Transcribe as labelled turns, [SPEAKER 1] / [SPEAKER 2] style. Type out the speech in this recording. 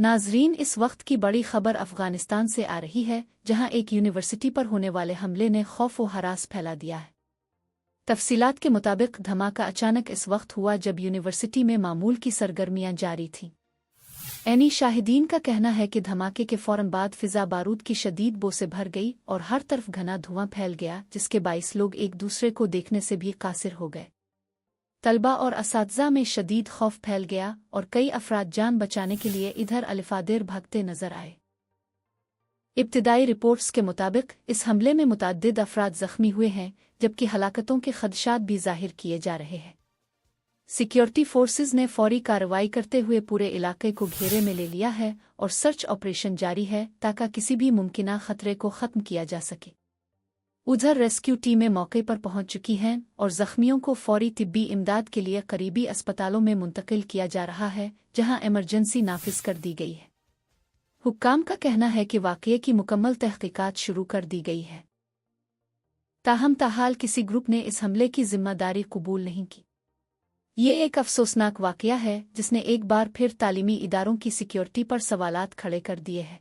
[SPEAKER 1] नाजरीन, इस वक्त की बड़ी खबर अफगानिस्तान से आ रही है, जहां एक यूनिवर्सिटी पर होने वाले हमले ने खौफ व हरास फैला दिया है। तफसीलात के मुताबिक धमाका अचानक इस वक्त हुआ जब यूनिवर्सिटी में मामूल की सरगर्मियां जारी थीं। एनी शाहिदीन का कहना है कि धमाके के फौरन बाद फिजा बारूद की शदीद बो से भर गई और हर तरफ घना धुआं फैल गया, जिसके बाइस लोग एक दूसरे को देखने से भी कासिर हो गए। तलबा और असातिज़ा में शदीद खौफ फैल गया और कई अफराद जान बचाने के लिए इधर अलिफादेर भागते नजर आए। इब्तिदाई रिपोर्ट्स के मुताबिक इस हमले में मुतअद्दिद अफराद जख्मी हुए हैं, जबकि हलाकतों के खदशात भी जाहिर किए जा रहे हैं। सिक्योरिटी फोर्सेज ने फौरी कार्रवाई करते हुए पूरे इलाके को घेरे में ले लिया है और सर्च ऑपरेशन जारी है ताकि किसी भी मुमकिना खतरे को खत्म किया जा सके। उधर रेस्क्यू टीमें मौके पर पहुंच चुकी हैं और जख्मियों को फौरी तिब्बी इमदाद के लिए करीबी अस्पतालों में मुंतकिल किया जा रहा है, जहां इमरजेंसी नाफिज कर दी गई है। हुक्काम का कहना है कि वाक़ये की मुकम्मल तहकीकात शुरू कर दी गई है। ताहम ताहाल किसी ग्रुप ने इस हमले की जिम्मेदारी कबूल नहीं की। ये एक अफसोसनाक वाक़या है जिसने एक बार फिर तालीमी इदारों की सिक्योरिटी पर सवालात खड़े कर दिए हैं।